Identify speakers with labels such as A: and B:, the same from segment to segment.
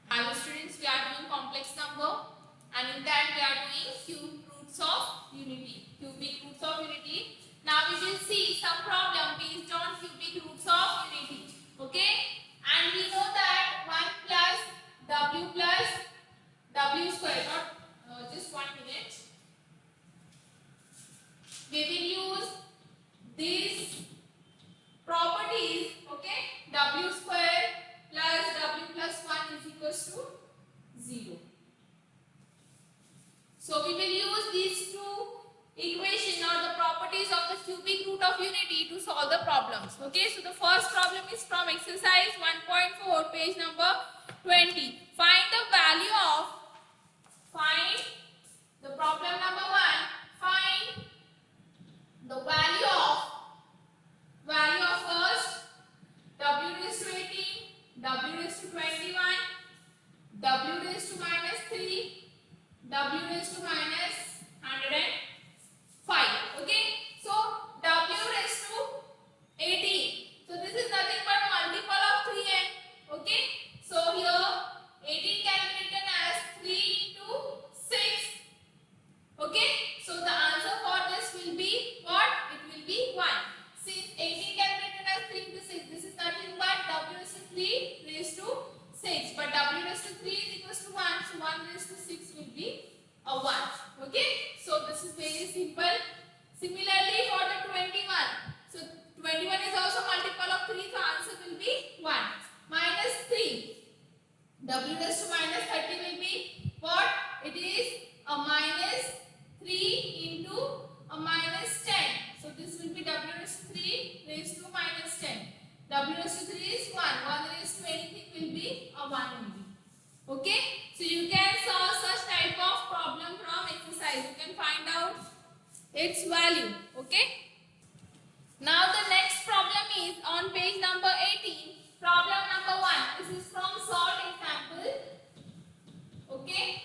A: Hello students, we are doing complex number and in that we are doing cubic roots of unity. Now we will see some problem based on cubic roots of unity. Okay? And we know that 1 plus w square. Not just 1 minute. We will use these properties. Okay? W square plus w plus 1 is equals to 0. So we will use these two equations or the properties of the cubic root of unity to solve the problems. Okay, so the first problem is from exercise 1.4, page number 20. Find the problem number 1. Find the value of first w raised to 18, w raised to 21, w raised to minus 3, w raised to minus 105. Okay, so w raised to 18. So this is nothing but multiple of 3n. Okay, so here 18 can be written as 3 into 6. Okay, so the answer for this will be what? It will be 1. Since 18 can be written as 3 into 6, this is nothing but w raised to 3 raised to 6. But w raised to 3 is equals to 1. So 1 raised to 6 will be a 1. Okay, so this is very simple. Similarly for the 21. So 21 is also multiple of 3. So answer will be 1. Minus 3. W raised to minus 30 will be what? It is a minus 3 into a minus 10. So this will be w raised to 3 raised to minus 10. W raised to 3 is 1. 1 raised to anything will be a 1 only. Okay. So you can solve such type of problem from exercise. You can find out its value. Okay. Now the next problem is on page number 18. Problem number 1. This is from short example. Okay.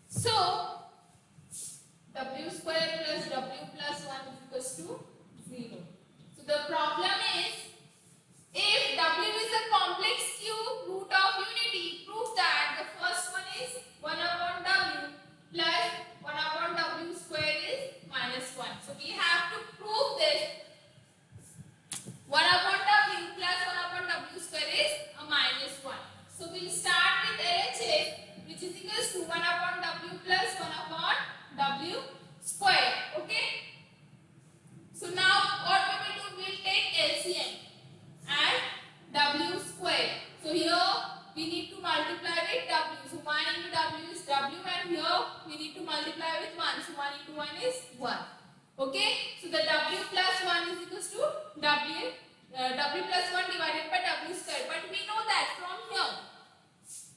A: So w square plus w plus 1 is equals to 0. So the problem is, if w is a complex cube root of unity, prove that the first one is 1 upon w plus 1 upon w square is minus 1. So we have to prove this. 1 upon w plus 1 upon w square is a minus 1. So we'll start with LHS, which is equals to 1 upon w plus 1 upon w square. Okay. So now what we will do? We'll take LCM and w square. So here we need to multiply with w. So 1 into w is w, and here we need to multiply with 1. So 1 into 1 is 1. Okay. So the w plus 1 is equals to w plus 1 divided by w square. But we know that from here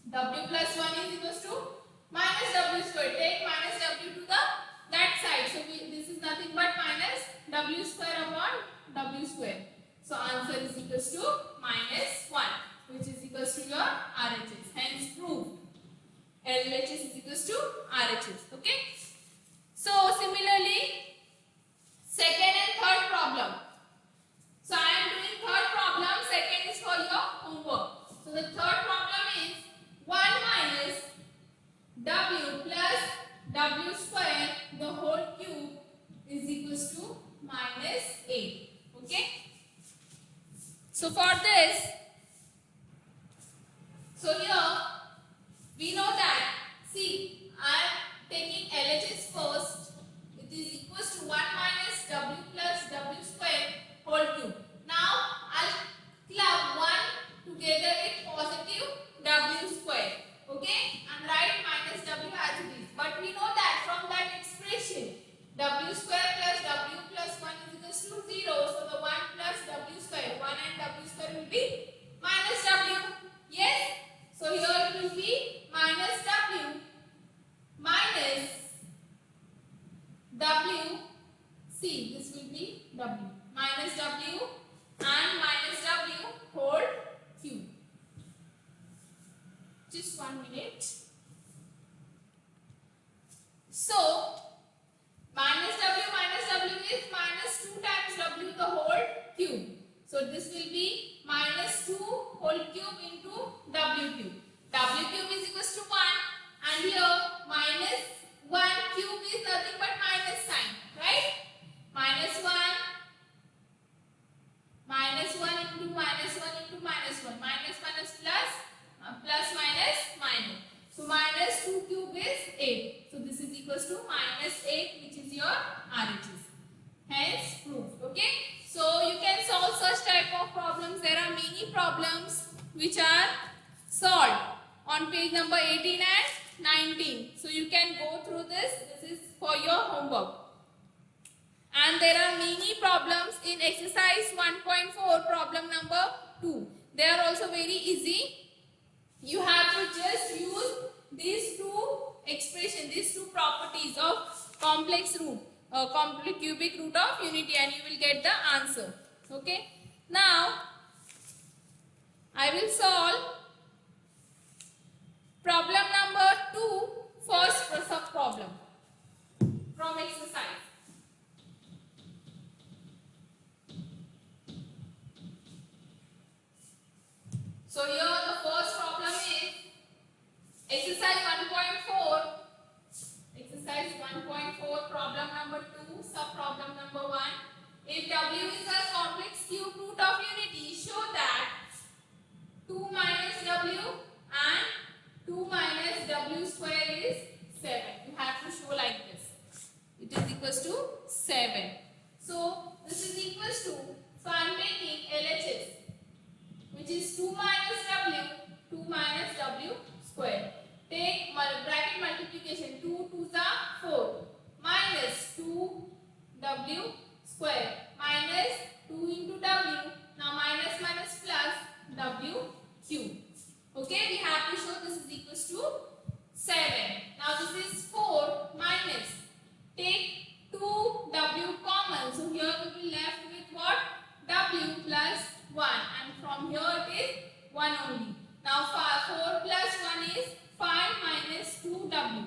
A: w plus 1 is equals to minus w square. Take minus w to that side. So this is nothing but minus w square upon w square. So answer is equals to minus 1, which is equals to your RHS. Hence proved. LHS is equals to RHS. Okay. So similarly, second and third problem. So I am doing third problem. Second is for your homework. So the third problem is 1 minus w plus w square the whole cube is equals to minus 8. Okay. So for this, so here we know that, see, I am taking LHS first. It is equals to 1 minus w plus w square whole cube. Now I'll club 1 together with positive w square. Okay, and write minus w as it is. But we know that from that expression, w square plus w plus 1 is equals to 0. So the 1 plus w square, 1 and w square will be minus w. Yes. So here it will be minus w minus w. See, this will be w. Minus w and minus w whole cube. Just 1 minute. So minus w is minus 2 times w the whole cube. So this will be minus 2 whole cube into W cube. W cube is equals to 1, and here minus 1 cube is nothing but minus sign, right? Minus 1 into minus 1 into minus 1. Minus minus plus, plus minus minus. So minus 2 cube is 8. So this is equals to minus 8, which is your RHS. Hence proved. Okay. So you can solve such type of problems. There are many problems which are solved on page number 18 and 19. So you can go through this. This is for your homework. And there are many problems in exercise 1.4, problem number 2. They are also very easy. You have to just use these two expressions, these two properties of complex root, complex cubic root of unity, and you will get the answer. Okay. Now, I will solve problem number 2, first sub problem from exercise. So here the first problem is exercise 1.4. Exercise 1.4, problem number 2, sub problem number 1. If W is a complex cube root of unity, show that 2 minus W and 2 minus W square is 7. You have to show like this. It is equals to 7. So this is equals to, so I am taking LHS, which is 2 minus W, 2 minus W square. Take bracket multiplication, 2 2s are 4, minus 2 W square, minus 2 into W, now minus minus plus W cube. Okay, we have to show this is equals to 7. Now this is 4 minus, take 2 W common, so here we will be left with what? W plus 1, and from here it is 1 only. Now 4 plus 1 is 5 minus 2W.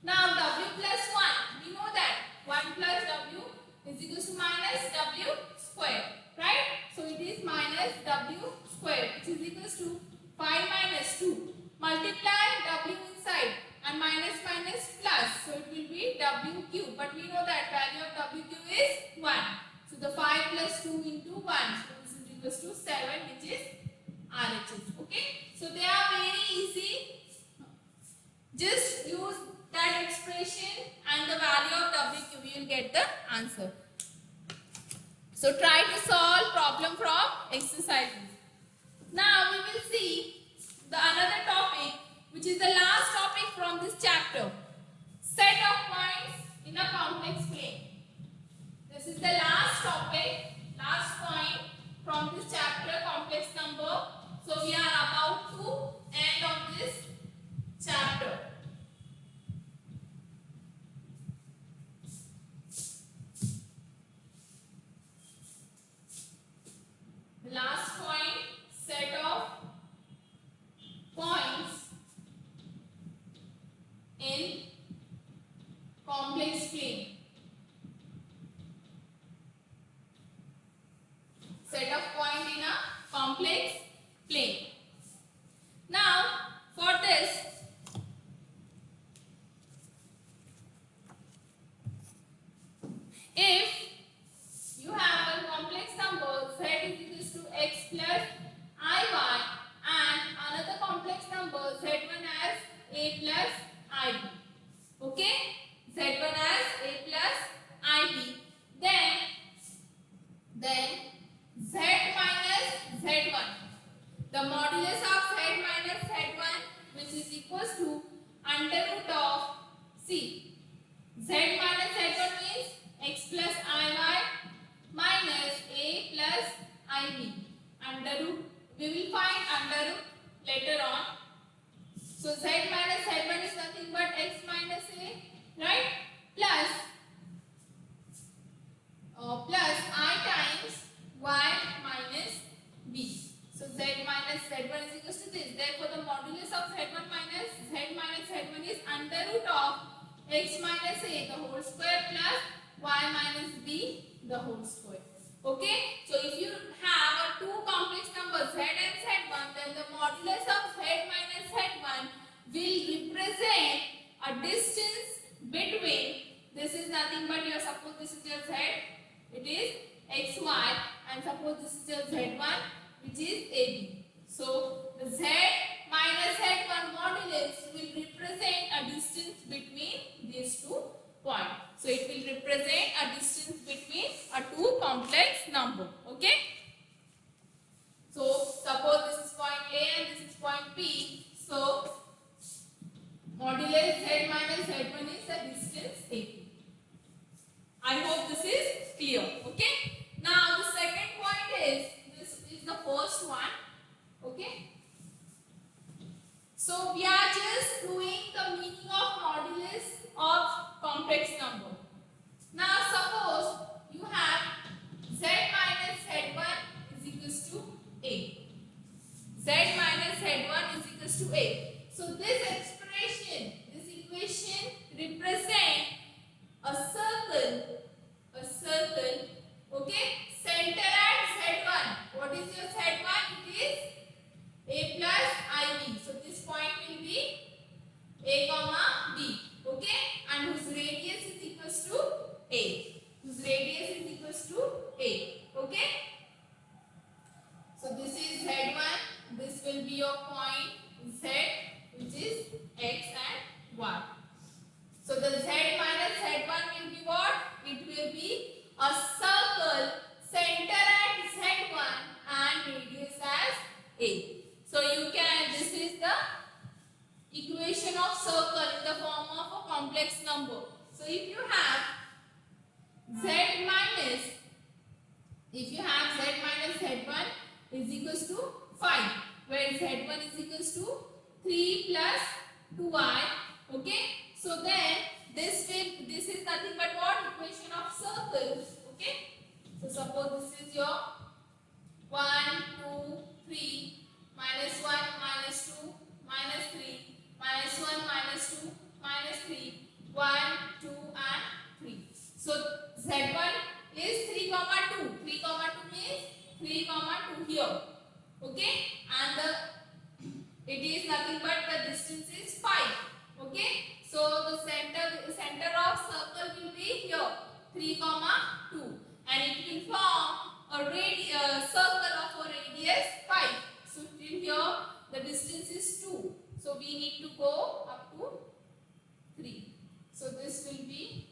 A: Now W plus 1, we know that 1 plus W is equal to minus W square, right? So it is minus W square, which is equal to 5 minus 2. Multiply W inside and minus minus plus, so it will be W cube. But we know that value of W cube is 1. So the 5 plus 2 into 1, so this is equals to 7, which is RHS. Okay, so they are very easy. Just use that expression and the value of W cube, you will get the answer. So try to solve problem from exercises. Now we will see the another topic, which is the last topic from this chapter. Set of points in a complex plane. This is the last topic, last point from this chapter, complex number. So we are about to end of this chapter. The last point, set of points in complex plane. Set of point in a complex plane. Now, for this, if you have a complex number z is equals to x plus iy and another complex number z1 as a plus ib. Okay, z1 as a plus ib. Then z minus z1. The modulus of z minus z1, which is equals to under root of c. Z minus z1 means x plus iy minus a plus ib. Under root, we will find under root later on. So z minus z1 is nothing but x minus a, right? Plus I times y minus b. So z minus z1 is equal to this. Therefore, the modulus of z1 minus z1 is under root of x minus a the whole square plus y minus b the whole square. Okay. So if you have two complex numbers z and z1, then the modulus of z will represent a distance between, this is nothing but your, suppose this is your z, it is xy, and suppose this is your z1 which is AB. So the z minus z1 modulus will represent a distance between these 2 points. So it will represent a distance between a 2 complex number. Okay. So suppose this is point A and this is point B. So modulus z minus z1 is the distance AB. I hope this is clear. Okay. Now the second point is, this is the first one. Okay. So we are just doing the meaning of modulus of complex number. Now suppose you have z minus z1 is equals to A. Z minus z1 is equals to A. So this expression, this equation represents a circle, okay, center at z1. What is your z1? It is A plus IB. So this point will be A comma B, okay, and whose radius is equals to A. Whose radius is equals to A, okay. So this is z1. This will be your point z, which is x and y. So the z minus z1 will be what? It will be a circle, center at z1 and radius as A. So you can, this is the equation of circle in the form of a complex number. So if you have z minus, z1 is equals to 5, where z1 is equals to 3 plus 2y, okay. So then this is nothing but what? Equation of circle, okay. So suppose this is your 1, 2, 3, minus 1, minus 2, minus 3, minus 1, minus 2, minus 3, 1, 2 and 3. So z1 is 3 comma 2. 3 comma 2 means 3 comma 2 here, okay, and it is nothing but the distance is 5, okay. So the center of circle will be here 3 comma 2, and it will form a circle of a radius 5. So till here the distance is 2. So we need to go up to 3. So this will be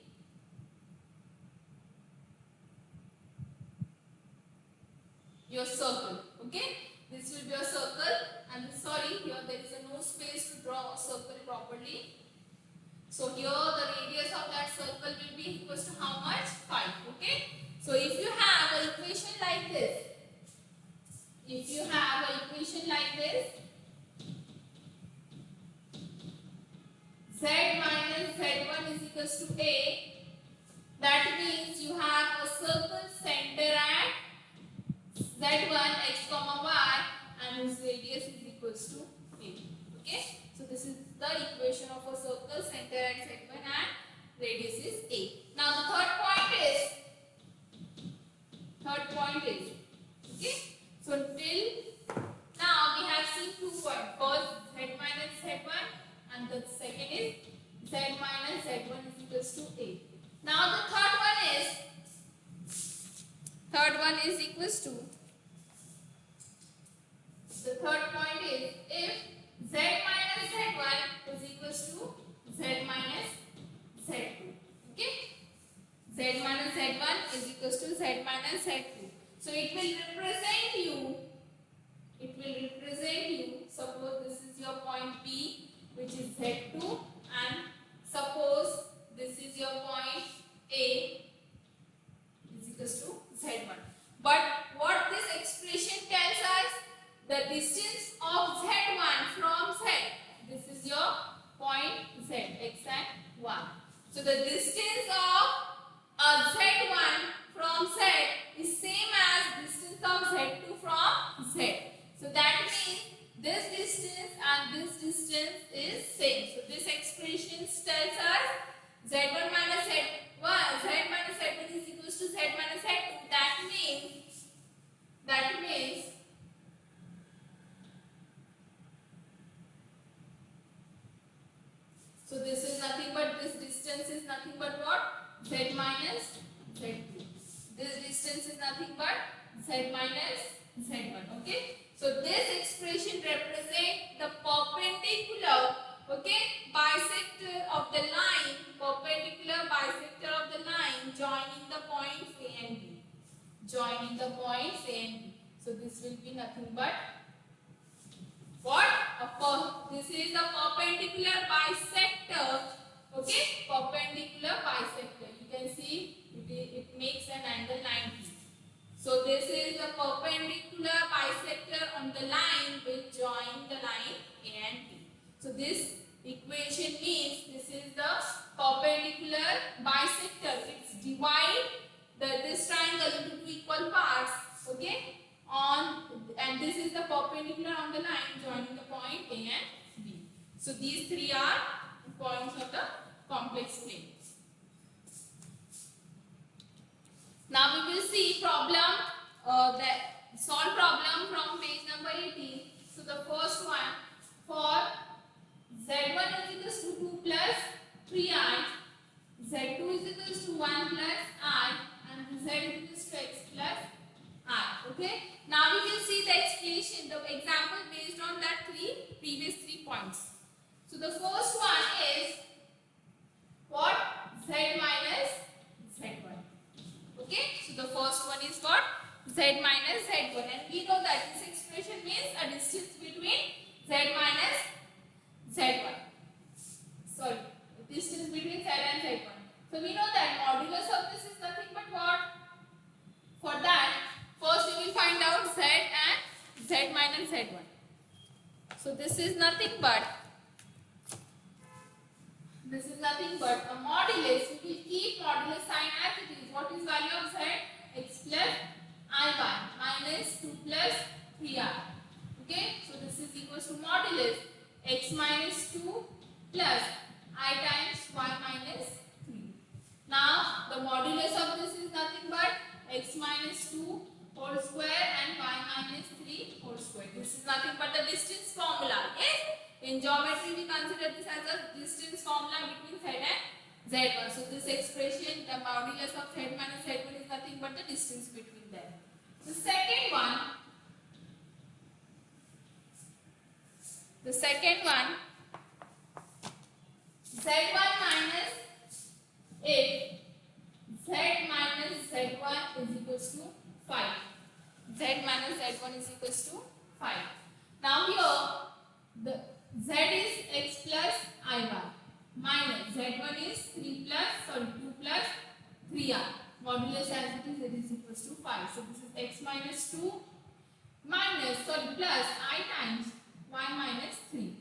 A: your circle, okay. This will be a circle, and sorry, here there is no space to draw a circle properly. So here the radius of that circle will be equals to how much? 5, okay. So if you have an equation like this, z minus z1 is equals to A, that means you have a circle center at z1 x comma y and whose radius is equals to A, okay. So this is the equation of a circle center at z1 and radius is A. Now the third point is, okay. So till now we have seen 2 points. First z minus z1 and the second is z minus z1 is equals to A. Now the third one is equals to, the third point is if z minus z1 is equals to z minus z2, okay. Z minus z1 is equals to z minus z2. So it will represent you, suppose this is your point B, which is z2, and suppose this is your point A is equals to z1. But what this expression tells us, the distance of z1 from z, this is your point z, x and y. So the distance of z1 from z is same as distance of z2 from z. So that means this distance and this distance is same. So this expression tells us z1 minus z1, z minus z1 is equals to z minus z2. That means, 1 minus z2. This distance is nothing but z minus z1. Okay. So this expression represents the perpendicular, okay, bisector of the line, perpendicular bisector of the line joining the points A and B. Joining the points A and B. So this will be nothing but what? This is the perpendicular bisector. Okay, perpendicular bisector. You can see it makes an angle 90. So this is the perpendicular bisector on the line which join the line A and B. So this equation means this is the perpendicular bisector. It's divide this triangle into two equal parts. Okay, and this is the perpendicular on the line joining the point A and B. So these three are points of the complex plane. Now we will see solve problem from page number 18. So the first one, for z1 is equal to 2 plus 3i, z2 is equal to 1 plus I, and z is equal to x plus I. Okay. Now we will see the explanation, the example based on that previous three points. So the first one is what? Z minus z1. Okay. So the first one is what? Z minus z1, and we know that this expression means a distance between z minus z1. Sorry, the distance between z and z1. So we know that modulus of this is nothing but what? For that, first we will find out z and z minus z1. So this is nothing but a modulus. We will keep modulus sign as it is. What is value of z? X plus I1 minus 2 plus 3i. Okay. So this is equal to modulus x minus 2 plus I times y minus 3. Now the modulus of this is nothing but x minus 2 whole square and y minus 3 whole square. This is nothing but the distance formula. Yes? In geometry we consider this as a distance formula between z and z1. So this expression, the modulus of z minus z1 is nothing but the distance between them. The second one, z1 minus 8, z minus z1 is equals to 5. Z minus z1 is equals to 5. Now here the z is x plus I1 minus z1 is 2 plus 3i. Modulus as it is equals to 5. So this is x minus 2 minus plus I times y minus 3.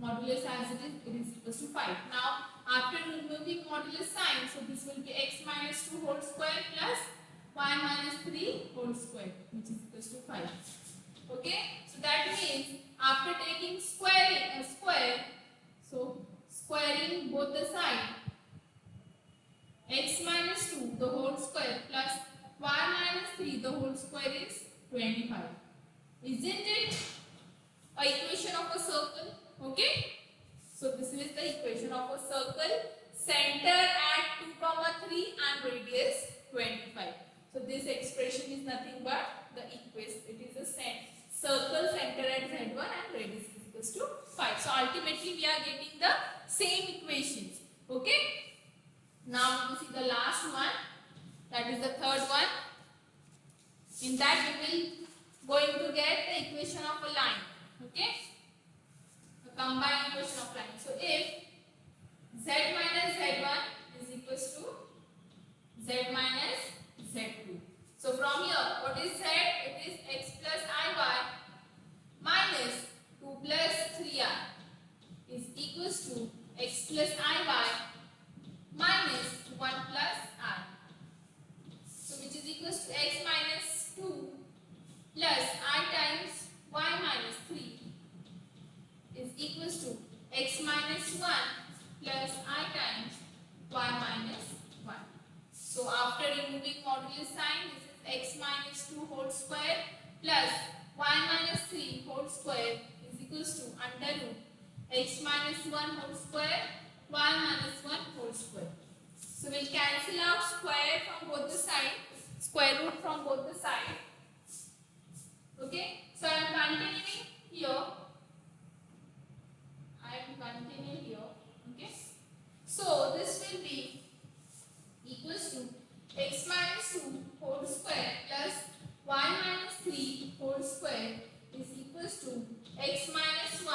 A: Modulus as it is equals to 5. Now after removing modulus sign, so this will be x minus 2 whole square plus y minus 3 whole square, which is equals to 5. Okay, so that means after taking square, so squaring both the side, x minus 2 the whole square plus y minus 3 the whole square is 25. Isn't it a equation of a circle? Okay, so this is the equation of a circle, center at 2, 3 and radius 25. So this expression is nothing but the equation. It is a circle center at z1 and radius is equals to 5. So ultimately we are getting the same equations. Okay. Now we will see the last one, that is the third one. In that we will going to get the equation of a line. Okay, a combined equation of line. So if z minus z1 is equals to z minus z2. So from here, what is z? It is x plus iy minus 2 plus 3i is equals to x plus iy minus 1 plus I. So which is equals to x minus 2 plus I times y minus 3 is equals to x minus 1 plus I times y minus 1. So after removing modulus sign, this is x minus 2 whole square plus y minus 3 whole square is equals to under root x minus 1 whole square y minus 1 whole square. So So we'll cancel out square from both the sides, square root from both the sides. Okay, so I am continuing here. Okay, so this will be equals to x minus 2 whole square plus y minus 3 whole square is equals to x minus 1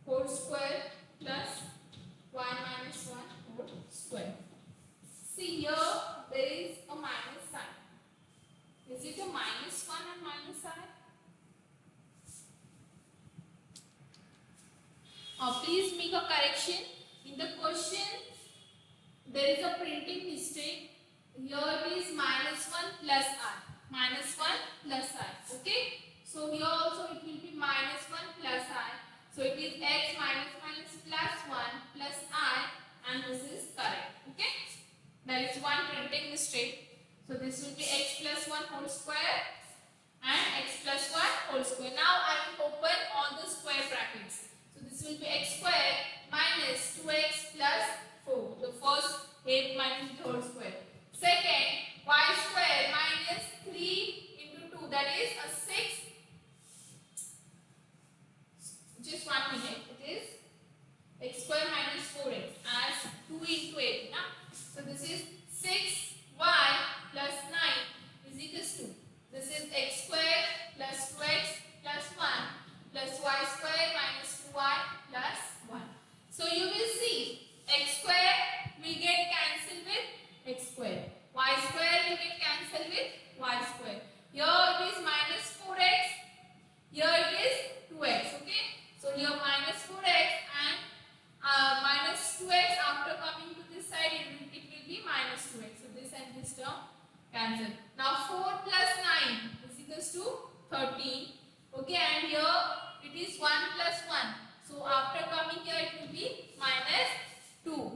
A: whole square plus y minus 1 whole square. See here there is a minus sign. Is it a minus 1 and minus sign? Please make a correction. In the question there is a printing mistake. Here it is minus 1 plus I. Minus 1 plus I. Okay. So here also it will be minus 1 plus I. So it is x minus minus plus 1 plus I, and this is correct. Okay. There is one printing mistake. So this will be x plus 1 whole square and x plus 1 whole square. Now I will open all the square brackets. So this will be x square minus 2x plus 4. The first 8 minus the whole square. Second, y square minus 3 into 2. That is a 6. Just 1 minute. It is x square minus 4x as 2 into 8. Now, so this is 6y plus 9 is equals to. This is x square plus 2x plus 1 plus y square minus 2y plus 1. So you will see x square will get cancelled with x square. Y square will get cancelled with y square. Here it is minus 4x. Here it is 2x. Okay. So here minus 4x and minus 2x, after coming to this side it will be minus 2x. So this and this term cancel. Now 4 plus 9 is equals to 13. Okay, and here it is 1 plus 1. So after coming here it will be minus 2.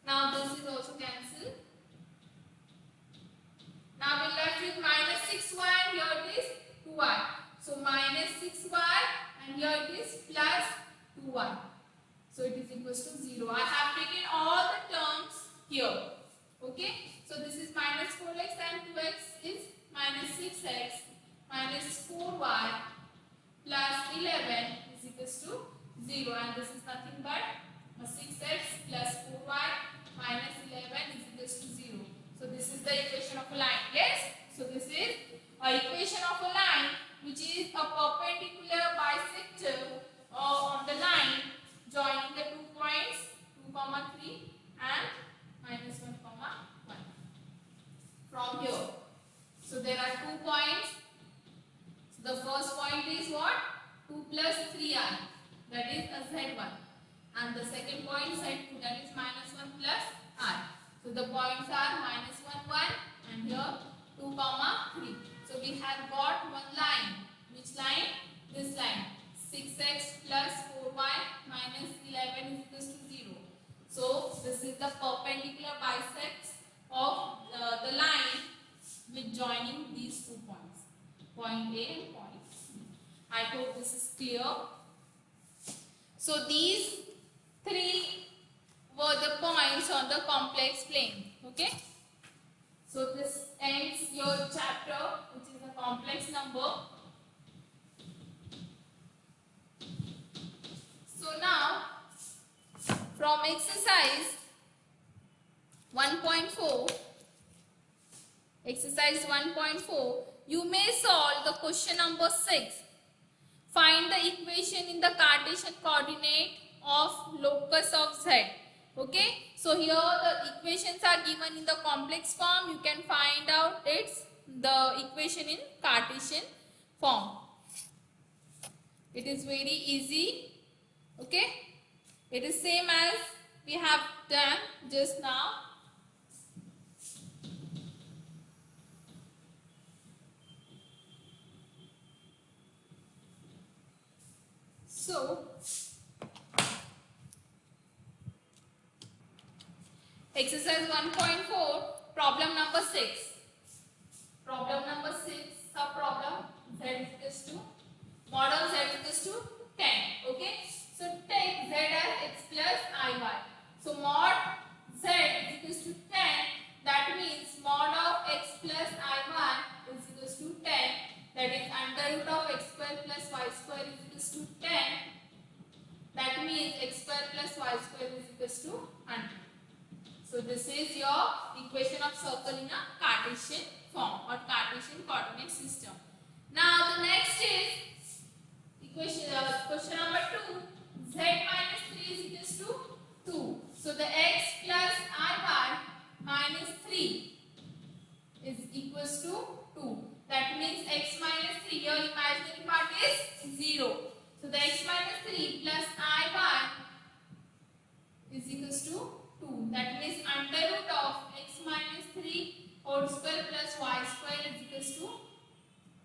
A: Now this is also cancelled. Now we left with minus 6y and here it is 2y. So minus 6y and here it is plus 2y. So it is equals to 0. I have taken all the terms here. Okay. So this is minus 4x and 2x is minus 6x minus 4y plus 11 is equals to 0, and this is nothing but 6x plus 4y minus 11 is equals to 0. So this is the equation of a line. Yes. So this is a equation of a line which is a perpendicular bisector on the line joining the 2 points 2, 3 and minus 1, 1 from here. So there are 2 points. So the first point is what? 2 plus 3i, that is a z1, and the second point z2, that is minus 1 plus I. So the points are minus 1, 1 and here 2, 3. So we have got one line. Which line? This line. 6x plus 4y minus 11 is equals to 0. So this is the perpendicular bisect of the line with joining these 2 points, point A and point B. I hope this is clear. So these 3 were the points on the complex plane. Okay. So this ends your chapter, which is a complex number. So now from exercise 1.4, exercise 1.4, you may solve the question number 6. Find the equation in the Cartesian coordinate of locus of z. Okay. So here the equations are given in the complex form. You can find out the equation in Cartesian form. It is very easy. Okay. It is same as we have done just now. So exercise 1.4, problem number 6. Problem number 6, sub problem z is equals to model z is equals to 10. Okay. So take z as x plus iy. So square is equals to 10, that means x square plus y square is equals to 100. So this is your equation of circle in a Cartesian form or Cartesian coordinate system. Now the next is question number 2. Z minus 3 is equals to 2. So the x plus iy minus 3 is equals to 2. That means x minus 3, your imaginary part is 0. So the x minus 3 plus iy is equals to 2. That means under root of x minus 3 whole square plus y square is equals to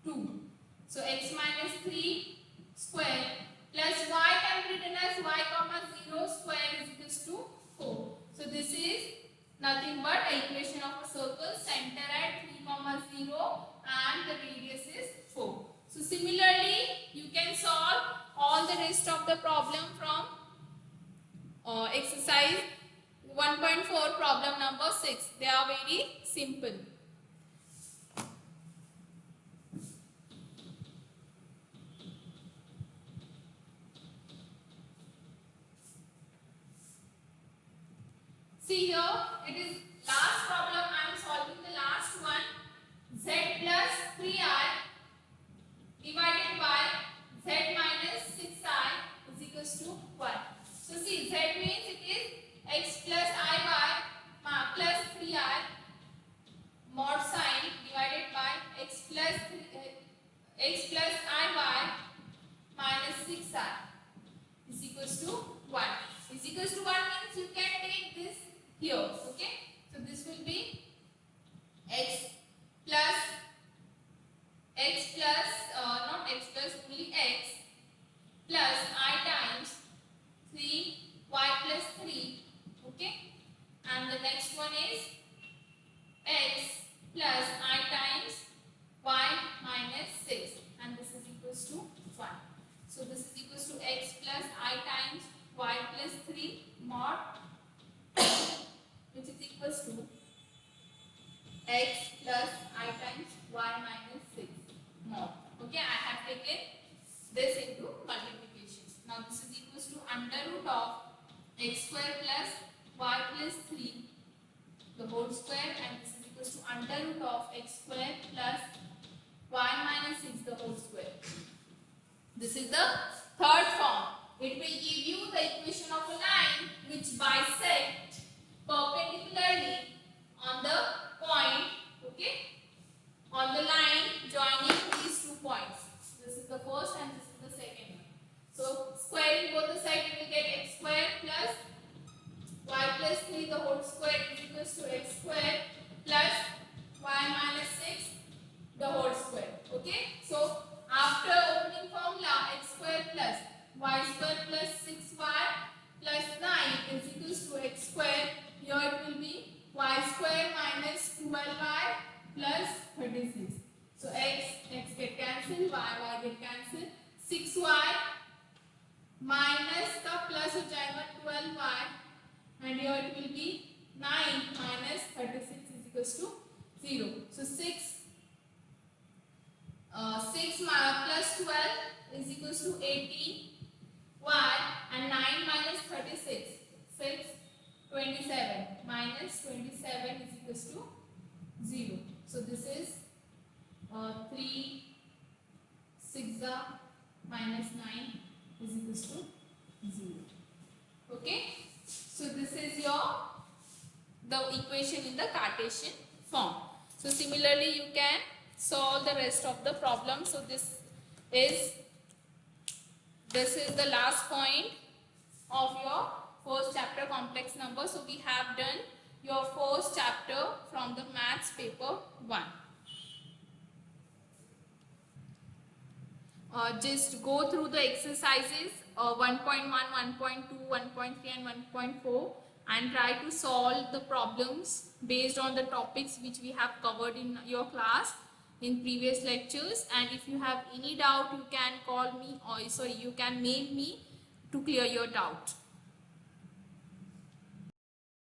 A: 2. So x minus 3 square plus y can be written as y comma 0 square is equals to 4. So this is nothing but an equation of a circle, center at 3 comma 0 and the radius is 4. So similarly you can solve all the rest of the problem from exercise 1.4 problem number 6. They are very simple. See here, it is last problem. I am solving the last one. Z plus 3i divided by z minus 6i is equals to 1. So see, z means it is x plus iy plus 3i mod sin divided by x plus iy minus 6i is equals to 1. Is equals to 1 means you can take this here, okay? So this will be x plus not x plus, only x plus I times 3y plus 3, okay? And the next one is x plus I times y minus 6, and this is equals to 1. So this is equals to x plus I times y plus 3 mod which is equals to x plus I times y minus 6 mod. Okay, I have taken this into multiplication. Now this is equals to under root of x square plus y plus 3 the whole square, and this is equals to under root of x square plus y minus 6 the whole square. This is the third form. It will give you the equation of a line which bisect perpendicularly on the point, okay, on the line joining these 2 points. This is the first and this is the second one. So squaring both the sides, you will get x square plus y plus 3 the whole square is equals to x square plus y minus 6 the whole square. Okay, so after opening formula, x square plus y square plus 6y plus 9 is equals to x square. Here it will be y square minus 12y plus 36. So x get cancelled, y get cancelled. 6y minus the plus हो जाएगा 12y, and here it will be 9 minus 36 is equals to 0. So 6 plus 12 is equals to 18 y, and 9 minus 36 6 27 minus 27 is equals to 0. So this is 3 6 minus 9 is equals to 0. Okay, so this is the equation in the Cartesian form. So similarly you can solve the rest of the problem. So this is the last point of your first chapter, complex number. So we have done your first chapter from the maths paper 1. Just go through the exercises 1.1, 1.2, 1.3 and 1.4 and try to solve the problems based on the topics which we have covered in your class in previous lectures. And if you have any doubt, you can call me, or you can mail me to clear your doubt.